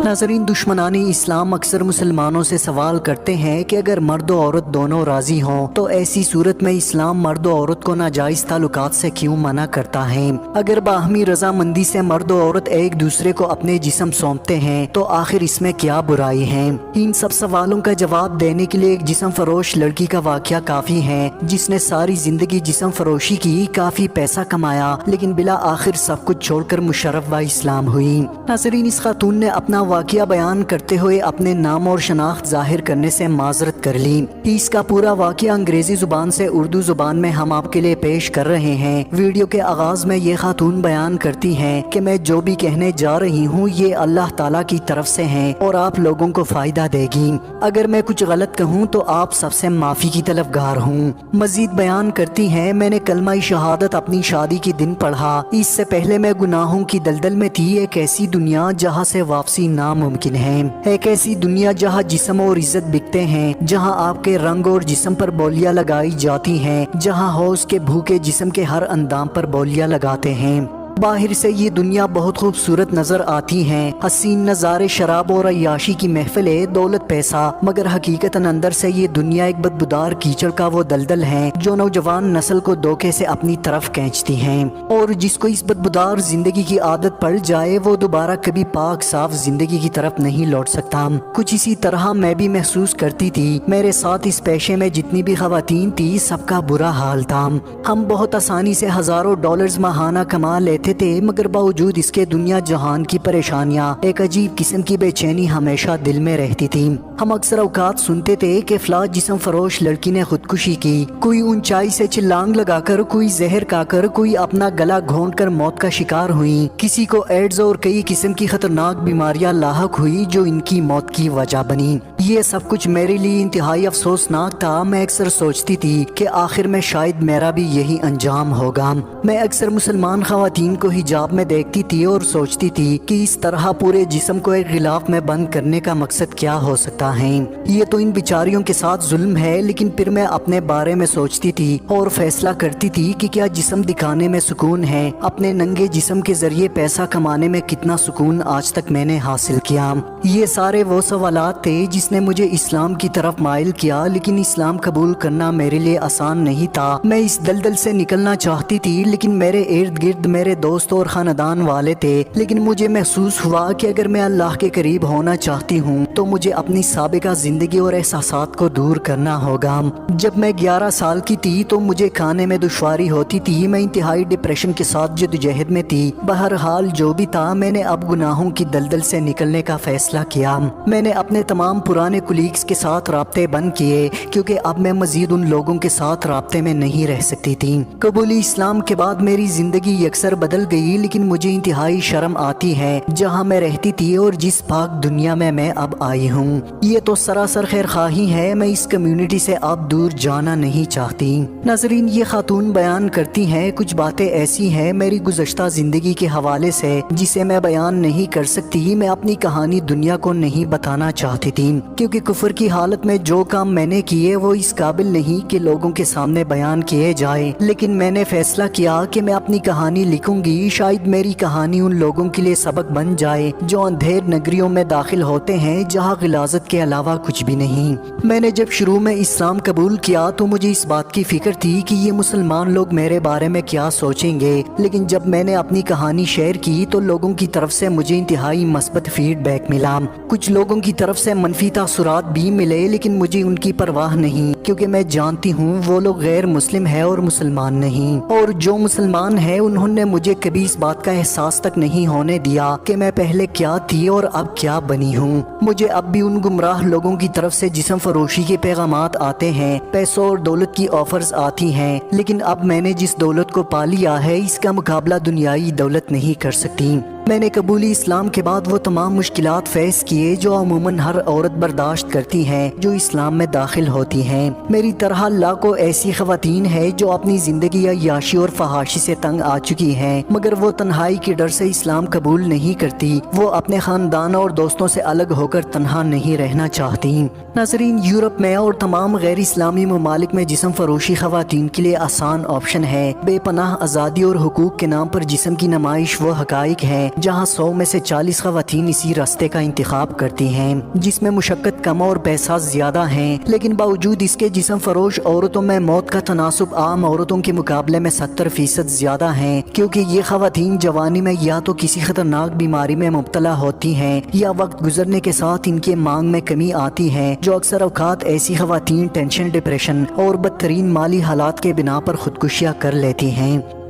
नाज़रीन, दुश्मनानी इस्लाम अक्सर मुसलमानों से सवाल करते हैं कि अगर मर्द और औरत दोनों राजी हों तो ऐसी सूरत में इस्लाम मर्द और औरत को नाजायज़ ताल्लुकात से क्यों मना करता है। अगर बाहमी रजामंदी से मर्द और औरत एक दूसरे को अपने जिस्म सौंपते हैं तो आखिर इसमें क्या बुराई है। इन सब सवालों का जवाब देने के लिए एक जिस्म फरोश लड़की का वाक़या काफ़ी है, जिसने सारी जिंदगी जिस्म फरोशी की, काफ़ी पैसा कमाया, लेकिन बिला आखिर सब कुछ छोड़कर मुशर्रफ व इस्लाम हुई। नाज़रीन, इस खातून ने अपना वाक़या बयान करते हुए अपने नाम और शनाख्त जाहिर करने से माजरत कर ली। इसका पूरा वाक़या अंग्रेजी जुबान से उर्दू जुबान में हम आपके लिए पेश कर रहे हैं। वीडियो के आगाज में ये खातून बयान करती हैं कि मैं जो भी कहने जा रही हूँ ये अल्लाह ताला की तरफ से है और आप लोगों को फायदा देगी। अगर मैं कुछ गलत कहूँ तो आप सबसे माफी की तलबगार हूँ। मजीद बयान करती हैं, मैंने कलमा शहादत अपनी शादी के दिन पढ़ा। इससे पहले मैं गुनाहों की दलदल में थी। एक ऐसी दुनिया जहाँ से वापसी नामुमकिन है, एक ऐसी दुनिया जहाँ जिस्म और इज्जत बिकते हैं, जहाँ आपके रंग और जिस्म पर बोलियां लगाई जाती हैं, जहाँ हौस के भूखे जिस्म के हर अंदाम पर बोलियां लगाते हैं। बाहर से ये दुनिया बहुत खूबसूरत नजर आती है, हसीन नज़ारे, शराब और अय्याशी की महफिलें, दौलत, पैसा, मगर हकीकतन अंदर से ये दुनिया एक बदबूदार कीचड़ का वो दलदल है जो नौजवान नस्ल को धोखे से अपनी तरफ खींचती है। और जिसको इस बदबूदार जिंदगी की आदत पड़ जाए वो दोबारा कभी पाक साफ जिंदगी की तरफ नहीं लौट सकता। कुछ इसी तरह मैं भी महसूस करती थी। मेरे साथ इस पेशे में जितनी भी खवातीन थी सबका बुरा हाल था। हम बहुत आसानी से हजारों डॉलर्स माहाना कमा लेते थे, मगर बावजूद इसके दुनिया जहान की परेशानियां, एक अजीब किस्म की बेचैनी हमेशा दिल में रहती थी। हम अक्सर औकात सुनते थे कि फला जिस्म फरोश लड़की ने खुदकुशी की, कोई ऊंचाई से चिल्लांग लगाकर, कोई जहर खाकर, कोई अपना गला घोंट कर मौत का शिकार हुई, किसी को एड्स और कई किस्म की खतरनाक बीमारियां लाहक हुई जो इनकी मौत की वजह बनी। ये सब कुछ मेरे लिए इंतहाई अफसोसनाक था। मैं अक्सर सोचती थी कि आखिर में शायद मेरा भी यही अंजाम होगा। मैं अक्सर मुसलमान खवातीन को हिजाब में देखती थी और सोचती थी कि इस तरह पूरे जिस्म को एक गिलाफ में बंद करने का मकसद क्या हो सकता है। ये तो इन बेचारियों के साथ जुल्म है। लेकिन फिर मैं अपने बारे में सोचती थी और फैसला करती थी कि क्या जिस्म दिखाने में सुकून है। अपने नंगे जिस्म के जरिए पैसा कमाने में कितना सुकून आज तक मैंने हासिल किया। ये सारे वो सवालात थे जिसने मुझे इस्लाम की तरफ माइल किया, लेकिन इस्लाम कबूल करना मेरे लिए आसान नहीं था। मैं इस दलदल से निकलना चाहती थी, लेकिन मेरे इर्द गिर्द मेरे दोस्त और खानदान वाले थे। लेकिन मुझे महसूस हुआ कि अगर मैं अल्लाह के करीब होना चाहती हूँ तो मुझे अपनी साबिका जिंदगी और एहसासात को दूर करना होगा। जब मैं 11 साल की थी तो मुझे खाने में दुश्वारी होती थी। मैं इंतहाई डिप्रेशन के साथ जद्दोजहद में थी। बहरहाल जो भी था, मैंने अब गुनाहों की दलदल से निकलने का फैसला किया। मैंने अपने तमाम पुराने कुलीग्स के साथ राब्ते बंद किए, क्योंकि अब मैं मजीद उन लोगों के साथ राब्ते में नहीं रह सकती थी। कबूली इस्लाम के बाद मेरी जिंदगी अक्सर बदल गई, लेकिन मुझे इंतहाई शर्म आती है जहाँ मैं रहती थी और जिस पाक दुनिया में मैं अब आई हूँ। ये तो सरासर खैर खाही है। मैं इस कम्युनिटी से अब दूर जाना नहीं चाहती। नाज़रीन, ये खातून बयान करती हैं, कुछ बातें ऐसी हैं मेरी गुज़श्ता जिंदगी के हवाले से जिसे मैं बयान नहीं कर सकती। मैं अपनी कहानी दुनिया को नहीं बताना चाहती थी, क्योंकि कुफर की हालत में जो काम मैंने किए वो इस काबिल नहीं कि लोगों के सामने बयान किए जाए। लेकिन मैंने फैसला किया कि मैं अपनी कहानी लिखूंगी। शायद मेरी कहानी उन लोगों के लिए सबक बन जाए जो अंधेर नगरियों में दाखिल होते हैं जहाँ गिलाजत के अलावा कुछ भी नहीं। मैंने जब शुरू में इस्लाम कबूल किया तो मुझे इस बात की फिक्र थी कि ये मुसलमान लोग मेरे बारे में क्या सोचेंगे। लेकिन जब मैंने अपनी कहानी शेयर की तो लोगों की तरफ से मुझे इंतहाई मस्बत फीडबैक मिला। कुछ लोगों की तरफ से मनफी तासुरात भी मिले, लेकिन मुझे उनकी परवाह नहीं, क्योंकि मैं जानती हूँ वो लोग गैर मुस्लिम है और मुसलमान नहीं। और जो मुसलमान है उन्होंने मुझे कभी इस बात का एहसास तक नहीं होने दिया कि मैं पहले क्या थी और अब क्या बनी हूँ। मुझे अब भी उन गुमराह लोगों की तरफ से जिस्म फरोशी के पैगामात आते हैं, पैसों और दौलत की ऑफर्स आती हैं, लेकिन अब मैंने जिस दौलत को पा लिया है इसका मुकाबला दुनियाई दौलत नहीं कर सकती। मैंने कबूली इस्लाम के बाद वो तमाम मुश्किलात फेस किए जो अमूमन हर औरत बर्दाश्त करती हैं जो इस्लाम में दाखिल होती हैं। मेरी तरह लाखों ऐसी खवातीन है जो अपनी जिंदगी अय्याशी और फहाशी से तंग आ चुकी हैं, मगर वो तन्हाई के डर से इस्लाम कबूल नहीं करती। वो अपने खानदान और दोस्तों से अलग होकर तन्हा नहीं रहना चाहती। नाज़रीन, यूरोप में और तमाम गैर इस्लामी ममालिक में जिस्म फरोशी खवातीन के लिए आसान ऑप्शन है। बेपनाह आज़ादी और हुकूक के नाम पर जिस्म की नुमाइश वो हकाइक है जहाँ 100 में से 40 खवातीन इसी रास्ते का इंतखाब करती हैं, जिसमें मुशक्कत कम और पैसा ज्यादा हैं, लेकिन बावजूद इसके जिस्म फरोश औरतों में मौत का तनासुब आम औरतों के मुकाबले में 70% ज्यादा है, क्योंकि ये खवातीन जवानी में या तो किसी खतरनाक बीमारी में मुब्तला होती हैं या वक्त गुजरने के साथ इनके मांग में कमी आती है, जो अक्सर औकात ऐसी खवातीन टेंशन, डिप्रेशन और बदतरीन माली हालात के बिना पर खुदकुशियाँ कर लेती हैं।